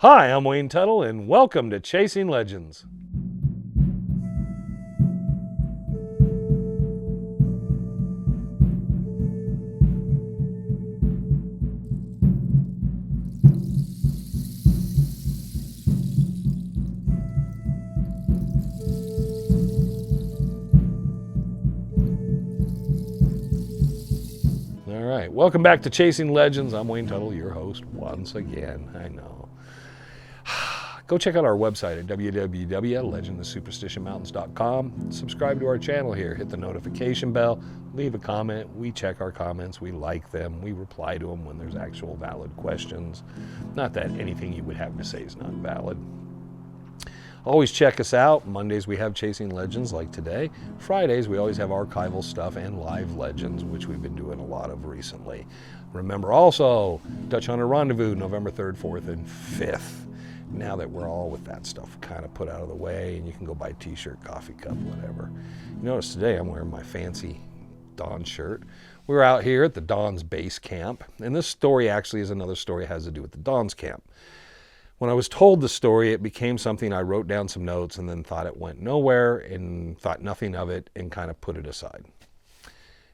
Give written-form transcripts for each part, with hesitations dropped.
Hi, I'm Wayne Tuttle, and welcome to Chasing Legends. All right, welcome back to Chasing Legends. I'm Wayne Tuttle, your host once again. I know. Go check out our website at www.legendthesuperstitionmountains.com. Subscribe to our channel here. Hit the notification bell. Leave a comment. We check our comments. We like them. We reply to them when there's actual valid questions. Not that anything you would have to say is not valid. Always check us out. Mondays we have Chasing Legends like today. Fridays we always have archival stuff and live legends, which we've been doing a lot of recently. Remember also, Dutch Hunter Rendezvous, November 3rd, 4th, and 5th. Now that we're all with that stuff kind of put out of the way and you can go buy a t-shirt, coffee cup, whatever. You notice today I'm wearing my fancy Dawn shirt. We were out here at the Dawn's base camp, and this story actually is another story that has to do with the Dawn's camp. When I was told the story, it became something I wrote down some notes and then thought it went nowhere and thought nothing of it and kind of put it aside.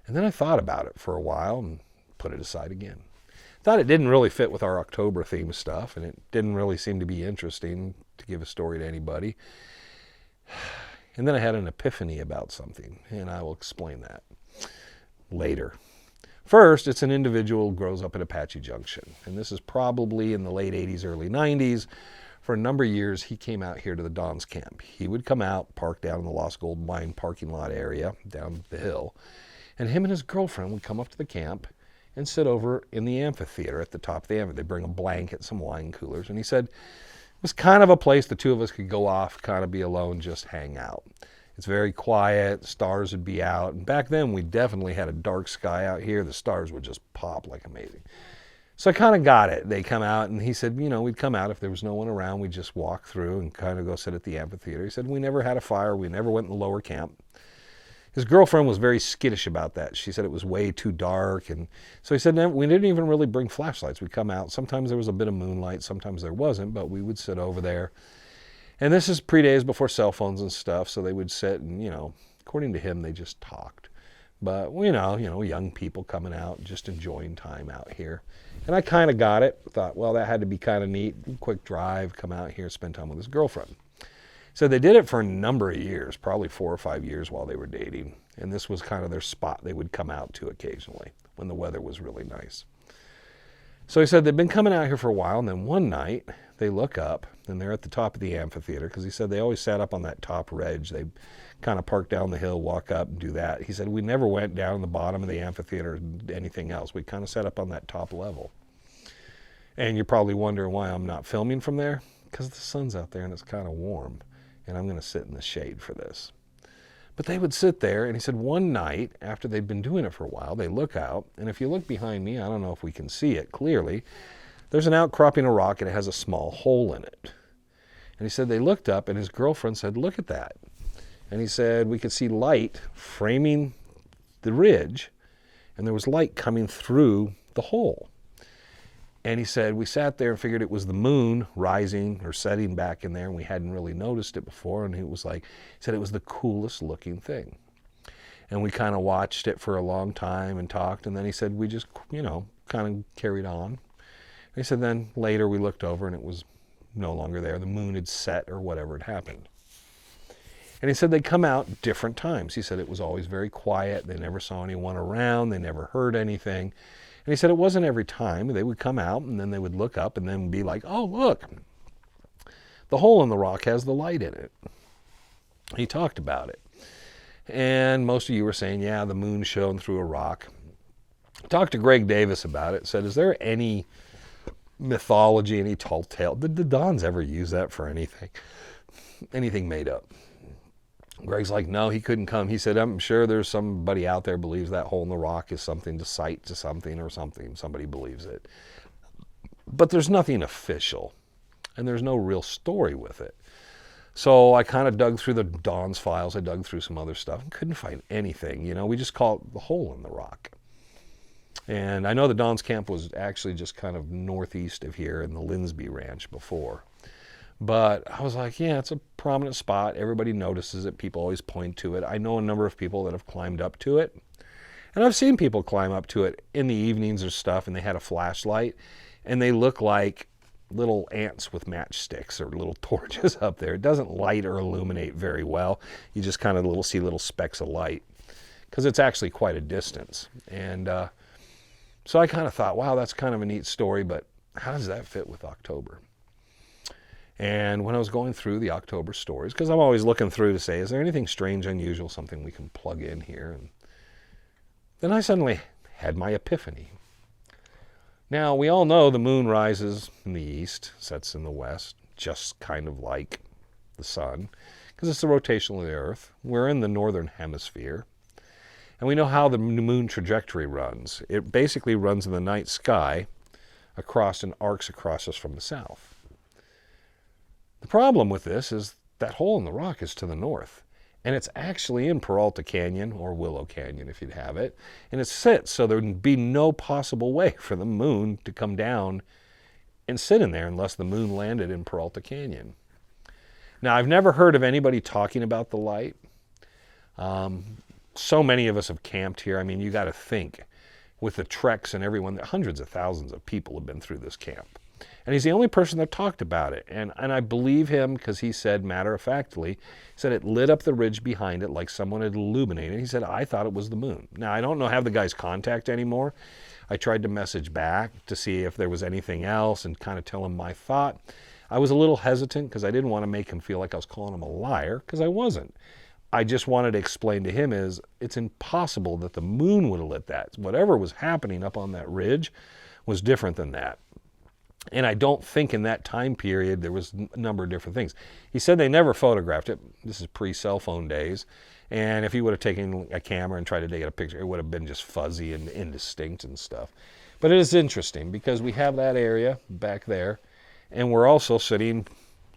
And then I thought about it for a while and put it aside again. Thought it didn't really fit with our October theme stuff, and it didn't really seem to be interesting to give a story to anybody. And then I had an epiphany about something, and I will explain that later. First, it's an individual who grows up at Apache Junction, and this is probably in the late 80s, early 90s. For a number of years, he came out here to the Dawn's camp. He would come out, park down in the Lost Gold Mine parking lot area, down the hill, and him and his girlfriend would come up to the camp and sit over in the amphitheater at the top of the amphitheater. They'd bring a blanket, some wine coolers, and he said it was kind of a place the two of us could go off, kind of be alone, just hang out. It's very quiet, stars would be out, and back then we definitely had a dark sky out here. The stars would just pop like amazing. So I kind of got it. They come out, and he said, we'd come out if there was no one around, we'd just walk through and kind of go sit at the amphitheater. He said, we never had a fire, we never went in the lower camp. His girlfriend was very skittish about that. She said it was way too dark. And so he said, we didn't even really bring flashlights. We'd come out. Sometimes there was a bit of moonlight. Sometimes there wasn't, but we would sit over there. And this is pre-days before cell phones and stuff. So they would sit and, according to him, they just talked. But, young people coming out, just enjoying time out here. And I kind of got it. Thought, well, that had to be kind of neat. Quick drive, come out here, spend time with his girlfriend. So they did it for a number of years, probably 4 or 5 years while they were dating. And this was kind of their spot they would come out to occasionally when the weather was really nice. So he said they'd been coming out here for a while, and then one night they look up and they're at the top of the amphitheater, because he said they always sat up on that top ledge. They kind of park down the hill, walk up and do that. He said we never went down the bottom of the amphitheater or anything else. We kind of sat up on that top level. And you're probably wondering why I'm not filming from there, because the sun's out there and it's kind of warm. And I'm going to sit in the shade for this. But they would sit there, and he said one night, after they'd been doing it for a while, they look out, and if you look behind me, I don't know if we can see it clearly, there's an outcropping of rock, and it has a small hole in it. And he said they looked up, and his girlfriend said, look at that. And he said we could see light framing the ridge, and there was light coming through the hole. And he said, we sat there and figured it was the moon rising or setting back in there, and we hadn't really noticed it before. And he said it was the coolest looking thing. And we kind of watched it for a long time and talked. And then he said, we just, kind of carried on. And he said, then later we looked over and it was no longer there. The moon had set or whatever had happened. And he said they'd come out different times. He said it was always very quiet. They never saw anyone around. They never heard anything. And he said it wasn't every time. They would come out and then they would look up and then be like, oh, look, the hole in the rock has the light in it. He talked about it. And most of you were saying, yeah, the moon shone through a rock. I talked to Greg Davis about it. Said, is there any mythology, any tall tale? Did the Dons ever use that for anything? Anything made up? Greg's like, no, he couldn't come. He said, I'm sure there's somebody out there believes that hole in the rock is something to cite to something or something. Somebody believes it. But there's nothing official, and there's no real story with it. So I kind of dug through the Dawn's files. I dug through some other stuff and couldn't find anything. We just call it the hole in the rock. And I know the Don's Camp was actually just kind of northeast of here in the Linsby Ranch before. But I was like, yeah, it's a prominent spot. Everybody notices it. People always point to it. I know a number of people that have climbed up to it. And I've seen people climb up to it in the evenings or stuff, and they had a flashlight, and they look like little ants with matchsticks or little torches up there. It doesn't light or illuminate very well. You just kind of see little specks of light because it's actually quite a distance. And so I kind of thought, wow, that's kind of a neat story, but how does that fit with October? And when I was going through the October stories, because I'm always looking through to say, is there anything strange, unusual, something we can plug in here? And then I suddenly had my epiphany. Now, we all know the moon rises in the east, sets in the west, just kind of like the sun, because it's the rotation of the Earth. We're in the northern hemisphere. And we know how the moon trajectory runs. It basically runs in the night sky across and arcs across us from the south. The problem with this is that hole in the rock is to the north. And it's actually in Peralta Canyon, or Willow Canyon if you'd have it. And it sits, so there would be no possible way for the moon to come down and sit in there unless the moon landed in Peralta Canyon. Now, I've never heard of anybody talking about the light. So many of us have camped here. I mean, you got to think, with the treks and everyone, hundreds of thousands of people have been through this camp. And he's the only person that talked about it. And I believe him because he said, matter-of-factly, he said it lit up the ridge behind it like someone had illuminated. He said, I thought it was the moon. Now, I don't have the guy's contact anymore. I tried to message back to see if there was anything else and kind of tell him my thought. I was a little hesitant because I didn't want to make him feel like I was calling him a liar, because I wasn't. I just wanted to explain to him it's impossible that the moon would have lit that. Whatever was happening up on that ridge was different than that. And I don't think in that time period there was a number of different things. He said they never photographed it. This is pre-cell phone days. And if he would have taken a camera and tried to take a picture, it would have been just fuzzy and indistinct and stuff. But it is interesting because we have that area back there, and we're also sitting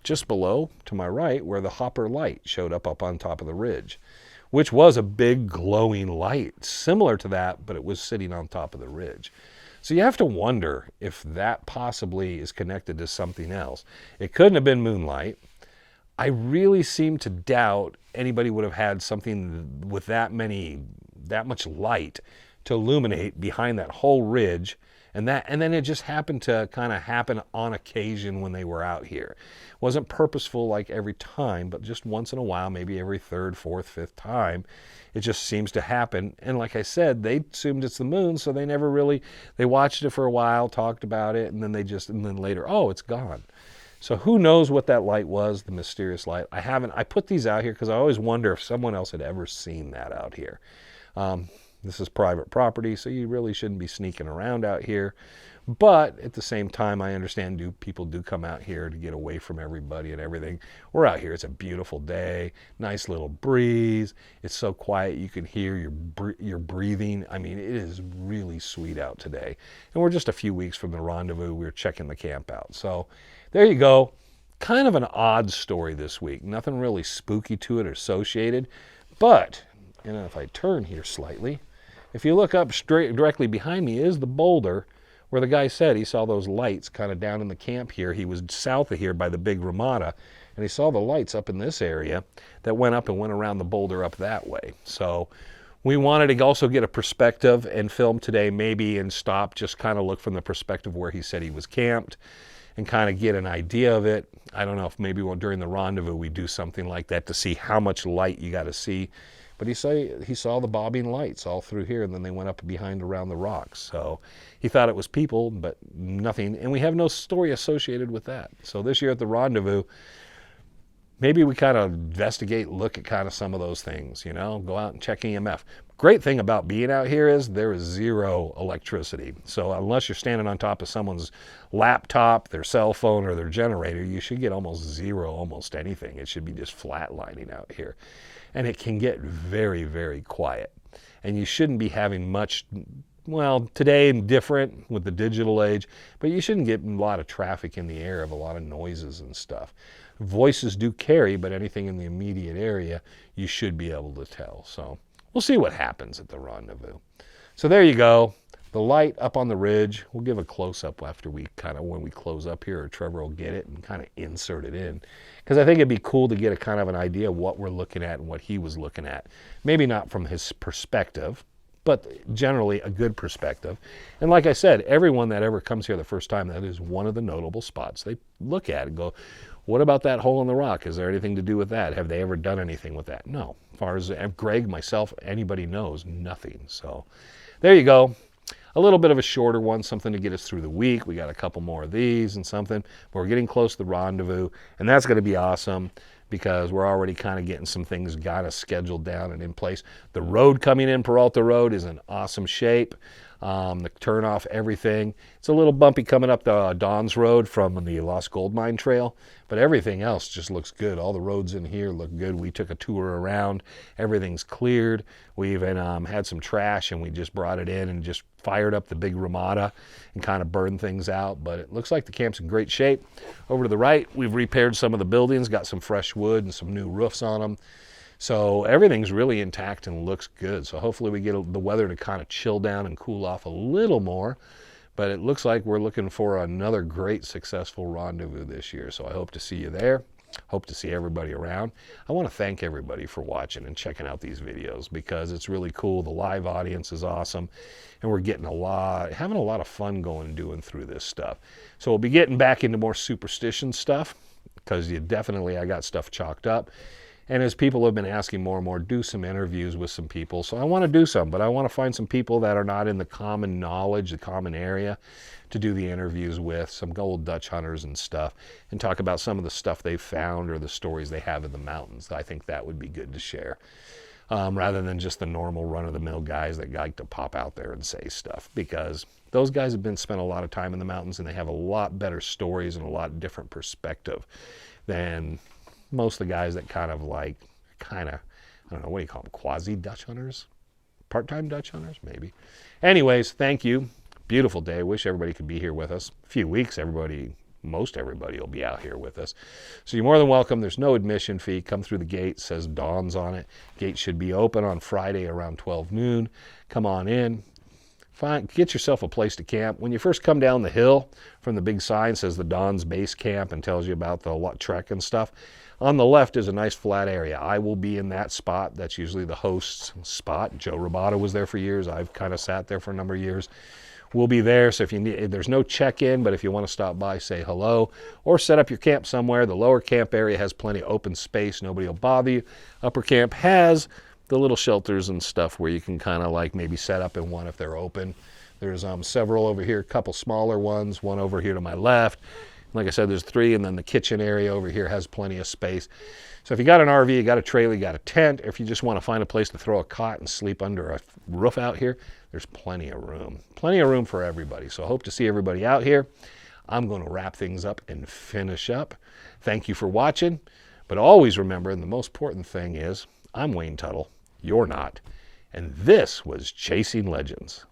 just below, to my right, where the Hopper light showed up on top of the ridge, which was a big glowing light, similar to that, but it was sitting on top of the ridge. So you have to wonder if that possibly is connected to something else. It couldn't have been moonlight. I really seem to doubt anybody would have had something with that much light to illuminate behind that whole ridge. And then it just happened to kind of happen on occasion when they were out here. It wasn't purposeful like every time, but just once in a while, maybe every third, fourth, fifth time, it just seems to happen. And like I said, they assumed it's the moon, so they watched it for a while, talked about it, and then later, oh, it's gone. So who knows what that light was, the mysterious light. I put these out here because I always wonder if someone else had ever seen that out here. This is private property, so you really shouldn't be sneaking around out here. But at the same time, I understand people do come out here to get away from everybody and everything. We're out here. It's a beautiful day, nice little breeze. It's so quiet you can hear your breathing. I mean, it is really sweet out today. And we're just a few weeks from the rendezvous. We're checking the camp out. So there you go. Kind of an odd story this week. Nothing really spooky to it or associated. But, and if I turn here slightly, if you look up directly behind me is the boulder where the guy said he saw those lights kind of down in the camp here. He was south of here by the big Ramada, and he saw the lights up in this area that went up and went around the boulder up that way. So we wanted to also get a perspective and film today maybe and stop, just kind of look from the perspective where he said he was camped and kind of get an idea of it. I don't know if maybe during the rendezvous we do something like that to see how much light you got to see. But he saw the bobbing lights all through here, and then they went up behind around the rocks. So he thought it was people, but nothing. And we have no story associated with that. So this year at the rendezvous, maybe we kind of investigate, look at kind of some of those things, go out and check EMF. Great thing about being out here is there is zero electricity. So unless you're standing on top of someone's laptop, their cell phone, or their generator, you should get almost zero, almost anything. It should be just flatlining out here. And it can get very, very quiet. And you shouldn't be having much, well, today different with the digital age, but you shouldn't get a lot of traffic in the air of a lot of noises and stuff. Voices do carry, but anything in the immediate area, you should be able to tell. So we'll see what happens at the rendezvous. So there you go. The light up on the ridge, we'll give a close-up after we when we close up here, or Trevor will get it and kind of insert it in. Because I think it'd be cool to get a kind of an idea of what we're looking at and what he was looking at. Maybe not from his perspective, but generally a good perspective. And like I said, everyone that ever comes here the first time, that is one of the notable spots. They look at it and go, what about that hole in the rock? Is there anything to do with that? Have they ever done anything with that? No. As far as Greg, myself, anybody knows, nothing. So there you go. A little bit of a shorter one, something to get us through the week. We got a couple more of these and something. But we're getting close to the rendezvous, and that's going to be awesome because we're already kind of getting some things kind of scheduled down and in place. The road coming in, Peralta Road, is in awesome shape. The turnoff, everything. It's a little bumpy coming up the Don's Road from the Lost Gold Mine Trail, but everything else just looks good. All the roads in here look good. We took a tour around. Everything's cleared. We even had some trash, and we just brought it in and just fired up the big Ramada and kind of burned things out, but it looks like the camp's in great shape. Over to the right, we've repaired some of the buildings, got some fresh wood and some new roofs on them. So everything's really intact and looks good. So hopefully we get the weather to kind of chill down and cool off a little more. But it looks like we're looking for another great successful rendezvous this year. So I hope to see you there. Hope to see everybody around. I want to thank everybody for watching and checking out these videos because it's really cool. The live audience is awesome. And we're getting having a lot of fun going and doing through this stuff. So we'll be getting back into more superstition stuff because I got stuff chalked up. And as people have been asking more and more, do some interviews with some people. So I want to do some, but I want to find some people that are not in the common knowledge, the common area, to do the interviews with, some old Dutch hunters and stuff, and talk about some of the stuff they've found or the stories they have in the mountains. I think that would be good to share, rather than just the normal run-of-the-mill guys that like to pop out there and say stuff, because those guys have spent a lot of time in the mountains, and they have a lot better stories and a lot different perspective than most of the guys that I don't know, what do you call them, quasi-Dutch hunters? Part-time Dutch hunters, maybe. Anyways, thank you. Beautiful day. Wish everybody could be here with us. A few weeks, most everybody will be out here with us. So you're more than welcome. There's no admission fee. Come through the gate. It says Dawn's on it. Gate should be open on Friday around 12 noon. Come on in. Get yourself a place to camp. When you first come down the hill from the big sign says the Don's Base Camp and tells you about the trek and stuff, on the left is a nice flat area. I will be in that spot. That's usually the host's spot. Joe Roboto was there for years. I've kind of sat there for a number of years. We'll be there, so there's no check-in, but if you want to stop by, say hello, or set up your camp somewhere. The lower camp area has plenty of open space. Nobody will bother you. Upper camp has the little shelters and stuff where you can kind of maybe set up in one if they're open. There's several over here, a couple smaller ones, one over here to my left. Like I said, there's 3, and then the kitchen area over here has plenty of space. So if you got an RV, you got a trailer, you got a tent, or if you just want to find a place to throw a cot and sleep under a roof out here, there's plenty of room. Plenty of room for everybody. So I hope to see everybody out here. I'm going to wrap things up and finish up. Thank you for watching. But always remember, and the most important thing is, I'm Wayne Tuttle. You're not. And this was Chasing Legends.